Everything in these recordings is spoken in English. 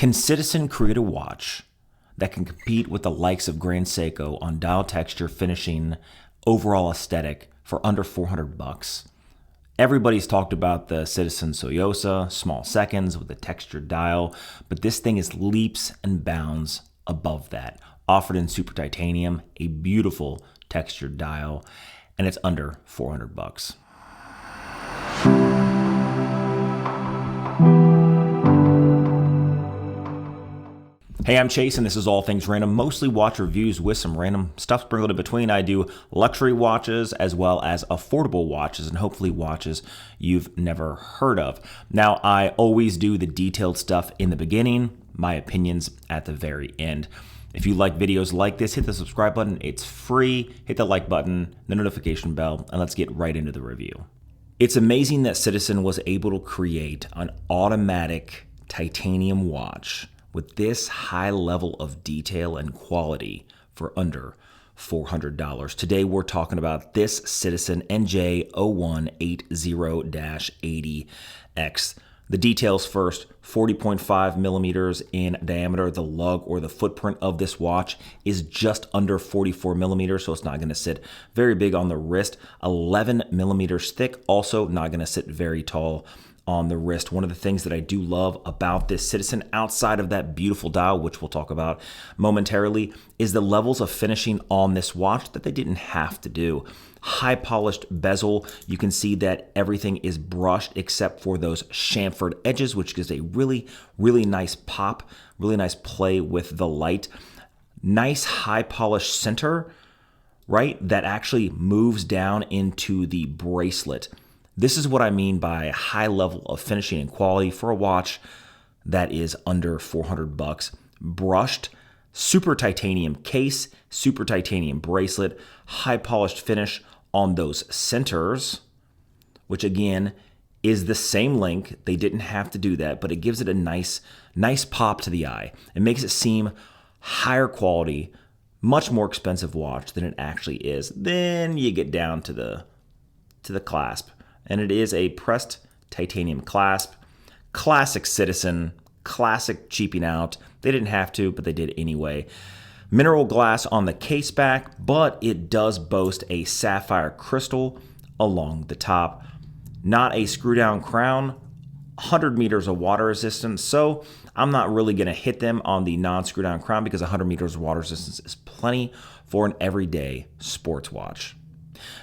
Can Citizen create a watch that can compete with the likes of Grand Seiko on dial texture, finishing, overall aesthetic for under 400 bucks? Everybody's talked about the Citizen Soyosa, small seconds with a textured dial, but this thing is leaps and bounds above that. Offered in super titanium, a beautiful textured dial, and it's under 400 bucks. Hey, I'm Chase, and this is All Things Random, mostly watch reviews with some random stuff sprinkled in between. I do luxury watches as well as affordable watches, and hopefully watches you've never heard of. Now, I always do the detailed stuff in the beginning, my opinions at the very end. If you like videos like this, hit the subscribe button. It's free. Hit the like button, the notification bell, and let's get right into the review. It's amazing that Citizen was able to create an automatic titanium watch with this high level of detail and quality for under $400. Today we're talking about this Citizen NJ-0180-80X. The details first: 40.5 millimeters in diameter. The lug or the footprint of this watch is just under 44 millimeters, so it's not going to sit very big on the wrist. 11 millimeters thick, also not going to sit very tall on the wrist. One of the things that I do love about this Citizen, outside of that beautiful dial, which we'll talk about momentarily, is the levels of finishing on this watch that they didn't have to do. High polished bezel. You can see that everything is brushed except for those chamfered edges, which gives a really, really nice pop, really nice play with the light. Nice high polished center, right? That actually moves down into the bracelet. This is what I mean by a high level of finishing and quality for a watch that is under 400 bucks. Brushed, super titanium case, super titanium bracelet, high polished finish on those centers, which again is the same link. They didn't have to do that, but it gives it a nice pop to the eye. It makes it seem higher quality, much more expensive watch than it actually is. Then you get down to the clasp. And it is a pressed titanium clasp. Classic Citizen, classic cheaping out. They didn't have to, but they did anyway. Mineral glass on the case back, but it does boast a sapphire crystal along the top. Not a screw down crown, 100 meters of water resistance, so I'm not really going to hit them on the non-screw down crown because 100 meters of water resistance is plenty for an everyday sports watch.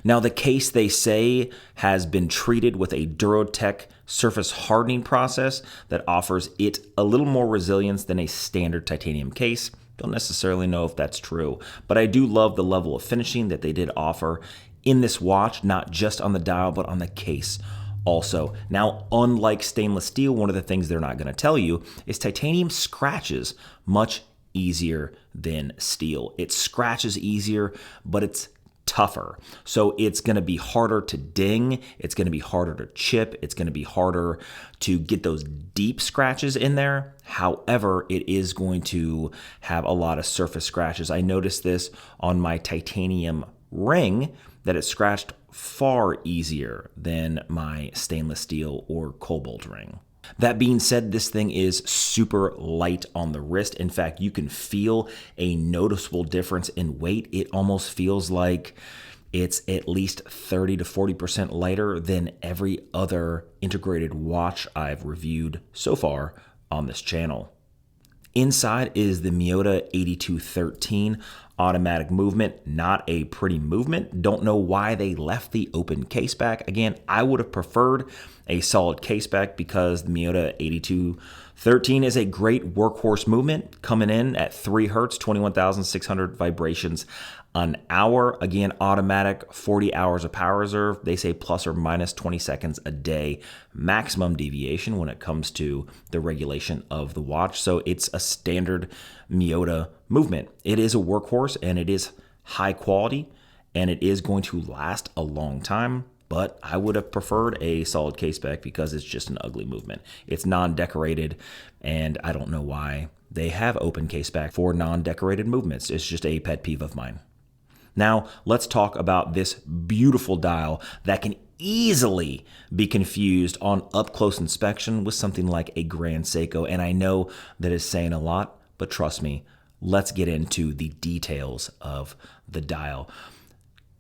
Now, the case, they say, has been treated with a Durotech surface hardening process that offers it a little more resilience than a standard titanium case. Don't necessarily know if that's true, but I do love the level of finishing that they did offer in this watch, not just on the dial, but on the case also. Now, unlike stainless steel, one of the things they're not going to tell you is titanium scratches much easier than steel. It scratches easier, but it's tougher. So it's going to be harder to ding. It's going to be harder to chip. It's going to be harder to get those deep scratches in there. However, it is going to have a lot of surface scratches. I noticed this on my titanium ring that it scratched far easier than my stainless steel or cobalt ring. That being said, this thing is super light on the wrist. In fact, you can feel a noticeable difference in weight. It almost feels like it's at least 30 to 40% lighter than every other integrated watch I've reviewed so far on this channel. Inside is the Miyota 8213 automatic movement. Not a pretty movement. Don't know why they left the open case back. Again, I would have preferred a solid case back because the Miyota 8213 is a great workhorse movement, coming in at 3 hertz, 21,600 vibrations an hour. Again, automatic, 40 hours of power reserve. They say plus or minus 20 seconds a day maximum deviation when it comes to the regulation of the watch. So it's a standard Miyota movement. It is a workhorse and it is high quality and it is going to last a long time. But I would have preferred a solid case back because it's just an ugly movement. It's non-decorated, and I don't know why they have open case back for non-decorated movements. It's just a pet peeve of mine. Now, let's talk about this beautiful dial that can easily be confused on up-close inspection with something like a Grand Seiko. And I know that is saying a lot, but trust me, let's get into the details of the dial.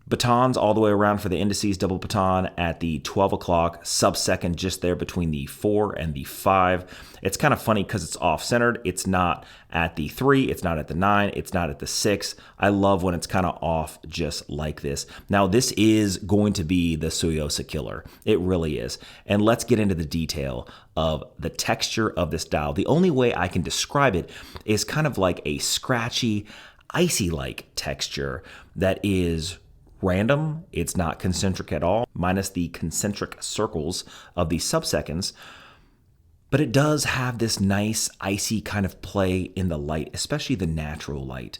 Batons all the way around for the indices, double baton at the 12 o'clock, sub-second just there between the 4 and the 5. It's kind of funny because it's off-centered. It's not at the 3, it's not at the 9, it's not at the 6. I love when it's kind of off just like this. Now, this is going to be the Soyosa killer. It really is. And let's get into the detail of the texture of this dial. The only way I can describe it is kind of like a scratchy, icy-like texture that is random. It's not concentric at all, minus the concentric circles of the subseconds. But it does have this nice icy kind of play in the light, especially the natural light.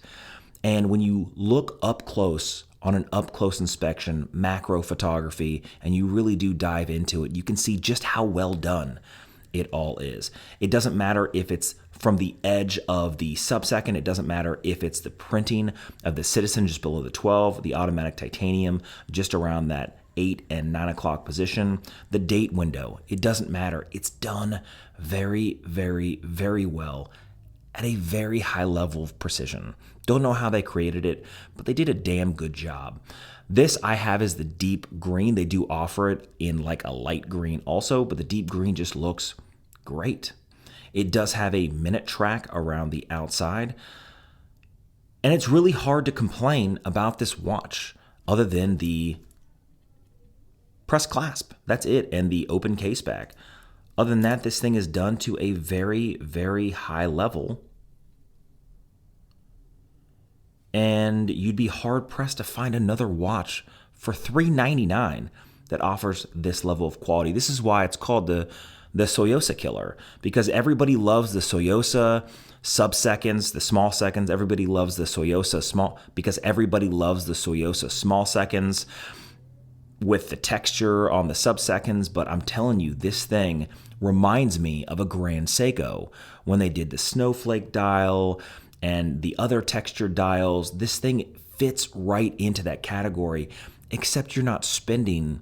And when you look up close on an up-close inspection, macro photography, and you really do dive into it, you can see just how well done it all is. It doesn't matter if it's from the edge of the sub-second. It doesn't matter if it's the printing of the Citizen just below the 12, the automatic titanium just around that 8 and 9 o'clock position, the date window. It doesn't matter. It's done very, very, very well at a very high level of precision. Don't know how they created it, but they did a damn good job. This I have is the deep green. They do offer it in like a light green also, but the deep green just looks great. It does have a minute track around the outside, and it's really hard to complain about this watch other than the press clasp. That's it, and the open case back. Other than that, this thing is done to a very, very high level, and you'd be hard-pressed to find another watch for $399 that offers this level of quality. This is why it's called the Soyosa killer, because everybody loves the Soyosa sub-seconds, the small seconds. Everybody loves the Soyosa small, because everybody loves the Soyosa small seconds with the texture on the sub-seconds. But I'm telling you, this thing reminds me of a Grand Seiko when they did the snowflake dial and the other textured dials. This thing fits right into that category, except you're not spending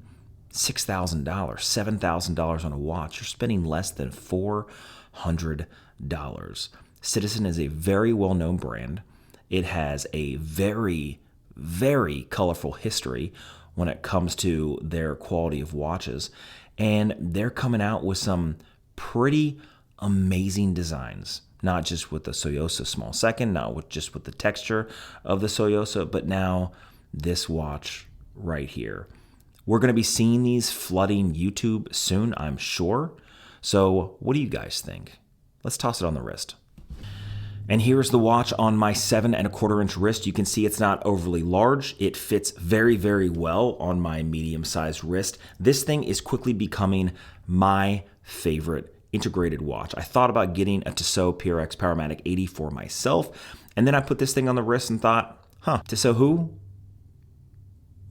$6,000, $7,000 on a watch. You're spending less than $400. Citizen is a very well-known brand. It has a very, very colorful history when it comes to their quality of watches, and they're coming out with some pretty amazing designs. Not just with the Soyosa small second, not just with the texture of the Soyosa, but now this watch right here. We're going to be seeing these flooding YouTube soon, I'm sure. So what do you guys think? Let's toss it on the wrist. And here's the watch on my 7 1/4 inch wrist. You can see it's not overly large. It fits very, very well on my medium-sized wrist. This thing is quickly becoming my favorite integrated watch. I thought about getting a Tissot PRX Powermatic 80 for myself, and then I put this thing on the wrist and thought, Tissot who?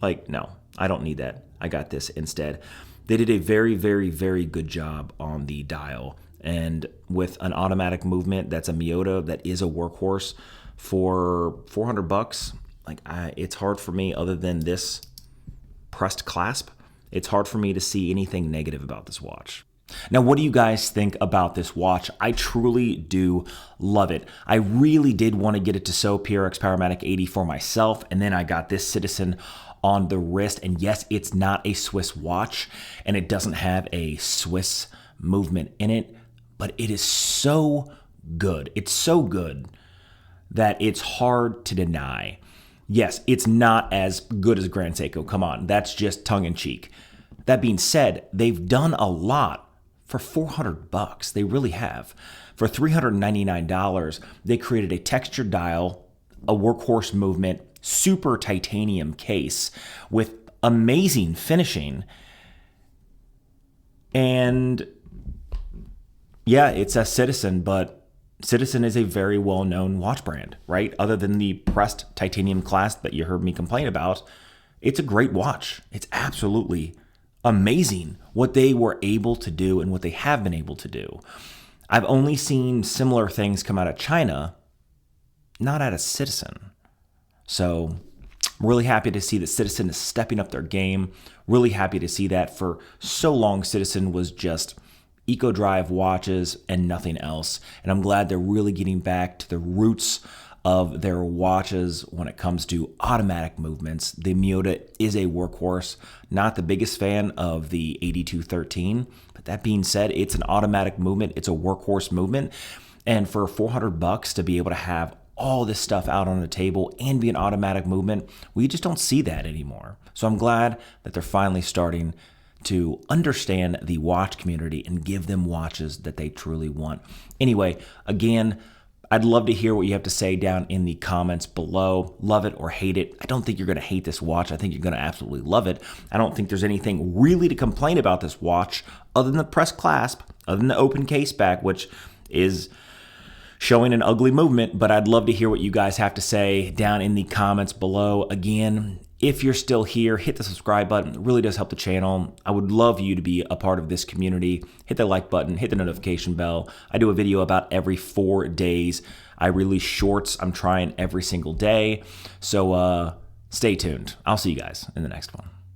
Like, no, I don't need that. I got this instead. They did a very, very, very good job on the dial, and with an automatic movement that's a Miyota that is a workhorse for $400, it's hard for me, other than this pressed clasp, it's hard for me to see anything negative about this watch. Now, what do you guys think about this watch? I truly do love it. I really did want to get a Tissot PRX Powermatic 80 for myself, and then I got this Citizen on the wrist. And yes, it's not a Swiss watch, and it doesn't have a Swiss movement in it, but it is so good. It's so good that it's hard to deny. Yes, it's not as good as Grand Seiko. Come on, that's just tongue-in-cheek. That being said, they've done a lot for $400. They really have. For $399, they created a textured dial, a workhorse movement, super titanium case with amazing finishing. And yeah, it's a Citizen, but Citizen is a very well-known watch brand, right? Other than the pressed titanium clasp that you heard me complain about, it's a great watch. It's absolutely amazing what they were able to do and what they have been able to do. I've only seen similar things come out of China, not out of Citizen. So really happy to see that Citizen is stepping up their game. Really happy to see that. For so long, Citizen was just Eco Drive watches and nothing else. And I'm glad they're really getting back to the roots of their watches when it comes to automatic movements. The Miyota is a workhorse. Not the biggest fan of the 8213, but that being said, it's an automatic movement. It's a workhorse movement. And for $400 to be able to have all this stuff out on the table and be an automatic movement, we just don't see that anymore. So I'm glad that they're finally starting to understand the watch community and give them watches that they truly want. Anyway, again, I'd love to hear what you have to say down in the comments below. Love it or hate it. I don't think you're going to hate this watch. I think you're going to absolutely love it. I don't think there's anything really to complain about this watch other than the press clasp, other than the open case back, which is showing an ugly movement, but I'd love to hear what you guys have to say down in the comments below. Again, if you're still here, hit the subscribe button. It really does help the channel. I would love you to be a part of this community. Hit the like button, hit the notification bell. I do a video about every 4 days. I release shorts. I'm trying every single day. So stay tuned. I'll see you guys in the next one.